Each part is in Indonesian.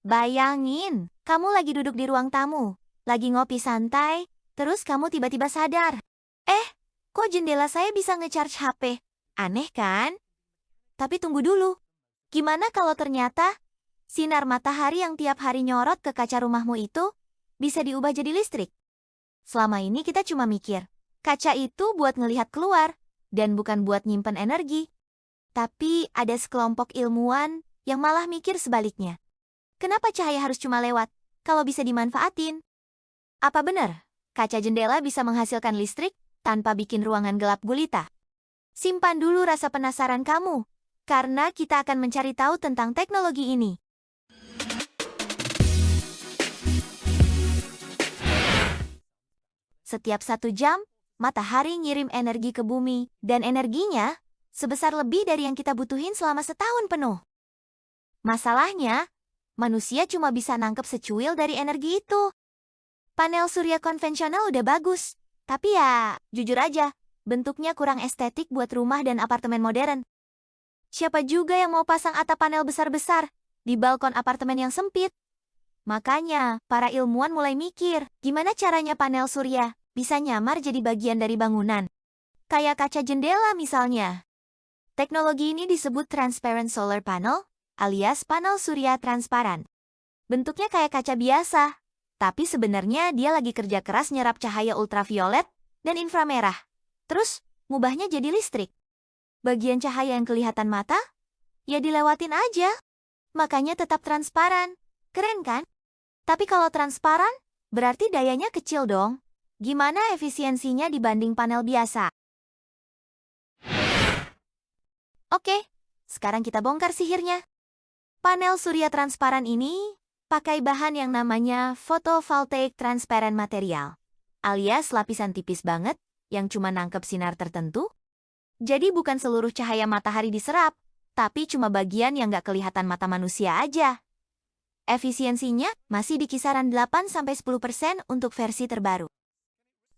Bayangin, kamu lagi duduk di ruang tamu, lagi ngopi santai, terus kamu tiba-tiba sadar. Kok jendela saya bisa nge-charge HP? Aneh kan? Tapi tunggu dulu. Gimana kalau ternyata sinar matahari yang tiap hari nyorot ke kaca rumahmu itu bisa diubah jadi listrik? Selama ini kita cuma mikir, kaca itu buat ngelihat keluar dan bukan buat nyimpen energi. Tapi ada sekelompok ilmuwan yang malah mikir sebaliknya. Kenapa cahaya harus cuma lewat kalau bisa dimanfaatin? Apa benar kaca jendela bisa menghasilkan listrik tanpa bikin ruangan gelap gulita? Simpan dulu rasa penasaran kamu, karena kita akan mencari tahu tentang teknologi ini. Setiap 1 jam, matahari ngirim energi ke bumi, dan energinya sebesar lebih dari yang kita butuhin selama setahun penuh. Masalahnya, manusia cuma bisa nangkep secuil dari energi itu. Panel surya konvensional udah bagus, tapi ya, jujur aja, bentuknya kurang estetik buat rumah dan apartemen modern. Siapa juga yang mau pasang atap panel besar-besar di balkon apartemen yang sempit? Makanya, para ilmuwan mulai mikir, gimana caranya panel surya bisa nyamar jadi bagian dari bangunan. Kayak kaca jendela misalnya. Teknologi ini disebut transparent solar panel, alias panel surya transparan. Bentuknya kayak kaca biasa, tapi sebenarnya dia lagi kerja keras nyerap cahaya ultraviolet dan inframerah. Terus, ngubahnya jadi listrik. Bagian cahaya yang kelihatan mata, ya dilewatin aja. Makanya tetap transparan. Keren kan? Tapi kalau transparan, berarti dayanya kecil dong. Gimana efisiensinya dibanding panel biasa? Oke, sekarang kita bongkar sihirnya. Panel surya transparan ini pakai bahan yang namanya photovoltaic transparent material, alias lapisan tipis banget yang cuma nangkep sinar tertentu. Jadi bukan seluruh cahaya matahari diserap, tapi cuma bagian yang nggak kelihatan mata manusia aja. Efisiensinya masih di kisaran 8-10% untuk versi terbaru.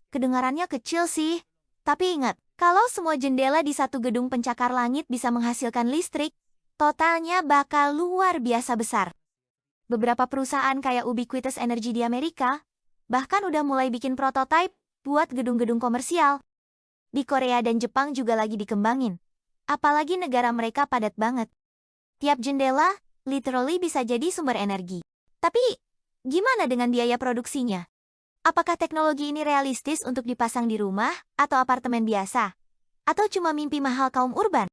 Kedengarannya kecil sih, tapi ingat, kalau semua jendela di satu gedung pencakar langit bisa menghasilkan listrik, totalnya bakal luar biasa besar. Beberapa perusahaan kayak Ubiquitous Energy di Amerika, bahkan udah mulai bikin prototipe buat gedung-gedung komersial. Di Korea dan Jepang juga lagi dikembangin. Apalagi negara mereka padat banget. Tiap jendela, literally bisa jadi sumber energi. Tapi, gimana dengan biaya produksinya? Apakah teknologi ini realistis untuk dipasang di rumah atau apartemen biasa? Atau cuma mimpi mahal kaum urban?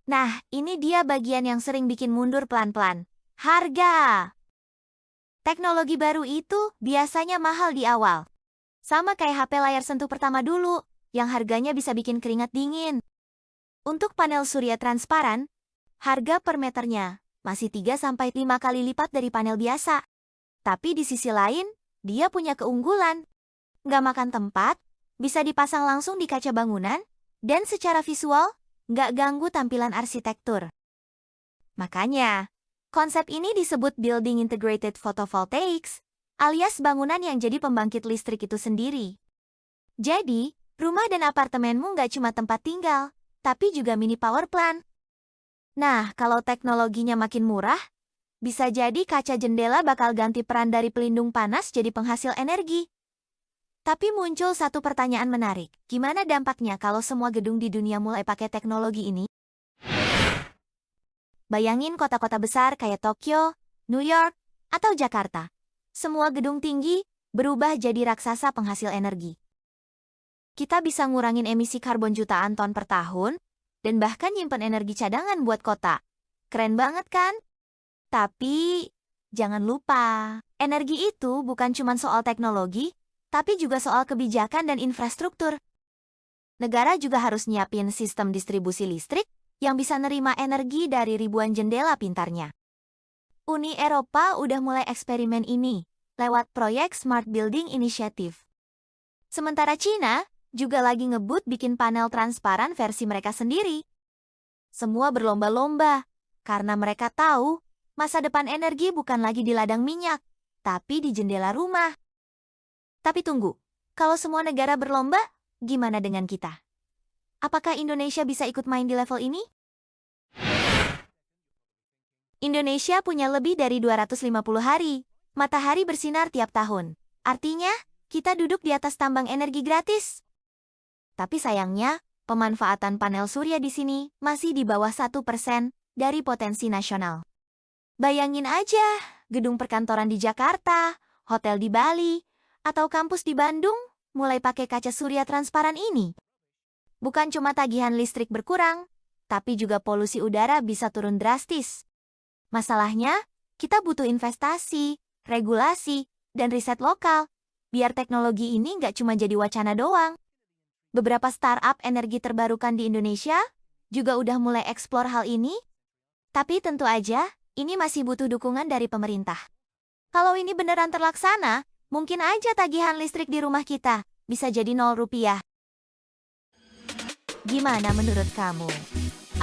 Nah, ini dia bagian yang sering bikin mundur pelan-pelan. Harga! Teknologi baru itu biasanya mahal di awal. Sama kayak HP layar sentuh pertama dulu, yang harganya bisa bikin keringat dingin. Untuk panel surya transparan, harga per meternya masih 3-5 kali lipat dari panel biasa. Tapi di sisi lain, dia punya keunggulan. Nggak makan tempat, bisa dipasang langsung di kaca bangunan, dan secara visual, nggak ganggu tampilan arsitektur. Makanya, konsep ini disebut Building Integrated Photovoltaics, alias bangunan yang jadi pembangkit listrik itu sendiri. Jadi, rumah dan apartemenmu nggak cuma tempat tinggal, tapi juga mini power plant. Nah, kalau teknologinya makin murah, bisa jadi kaca jendela bakal ganti peran dari pelindung panas jadi penghasil energi. Tapi muncul satu pertanyaan menarik. Gimana dampaknya kalau semua gedung di dunia mulai pakai teknologi ini? Bayangin kota-kota besar kayak Tokyo, New York, atau Jakarta. Semua gedung tinggi berubah jadi raksasa penghasil energi. Kita bisa ngurangin emisi karbon jutaan ton per tahun, dan bahkan nyimpen energi cadangan buat kota. Keren banget kan? Tapi, jangan lupa, energi itu bukan cuma soal teknologi, tapi juga soal kebijakan dan infrastruktur. Negara juga harus nyiapin sistem distribusi listrik yang bisa nerima energi dari ribuan jendela pintarnya. Uni Eropa udah mulai eksperimen ini lewat proyek Smart Building Initiative. Sementara Cina juga lagi ngebut bikin panel transparan versi mereka sendiri. Semua berlomba-lomba karena mereka tahu masa depan energi bukan lagi di ladang minyak, tapi di jendela rumah. Tapi tunggu, kalau semua negara berlomba, gimana dengan kita? Apakah Indonesia bisa ikut main di level ini? Indonesia punya lebih dari 250 hari matahari bersinar tiap tahun. Artinya, kita duduk di atas tambang energi gratis. Tapi sayangnya, pemanfaatan panel surya di sini masih di bawah 1% dari potensi nasional. Bayangin aja, gedung perkantoran di Jakarta, hotel di Bali, atau kampus di Bandung mulai pakai kaca surya transparan ini. Bukan cuma tagihan listrik berkurang, tapi juga polusi udara bisa turun drastis. Masalahnya, kita butuh investasi, regulasi, dan riset lokal, biar teknologi ini nggak cuma jadi wacana doang. Beberapa startup energi terbarukan di Indonesia juga udah mulai eksplor hal ini. Tapi tentu aja, ini masih butuh dukungan dari pemerintah. Kalau ini beneran terlaksana, mungkin aja tagihan listrik di rumah kita bisa jadi 0 rupiah. Gimana menurut kamu?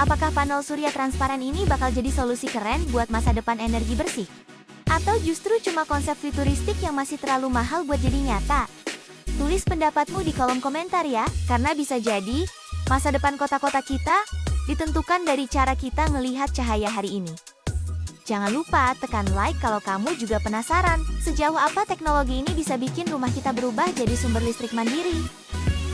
Apakah panel surya transparan ini bakal jadi solusi keren buat masa depan energi bersih? Atau justru cuma konsep futuristik yang masih terlalu mahal buat jadi nyata? Tulis pendapatmu di kolom komentar ya, karena bisa jadi masa depan kota-kota kita ditentukan dari cara kita ngelihat cahaya hari ini. Jangan lupa tekan like kalau kamu juga penasaran sejauh apa teknologi ini bisa bikin rumah kita berubah jadi sumber listrik mandiri.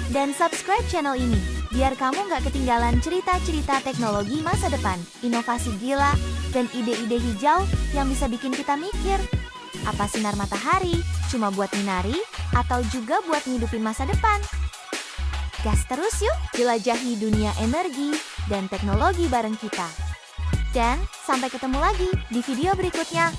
Dan subscribe channel ini, biar kamu nggak ketinggalan cerita-cerita teknologi masa depan, inovasi gila, dan ide-ide hijau yang bisa bikin kita mikir. Apa sinar matahari cuma buat minari, atau juga buat ngidupin masa depan? Gas terus yuk, jelajahi dunia energi dan teknologi bareng kita. Dan sampai ketemu lagi di video berikutnya.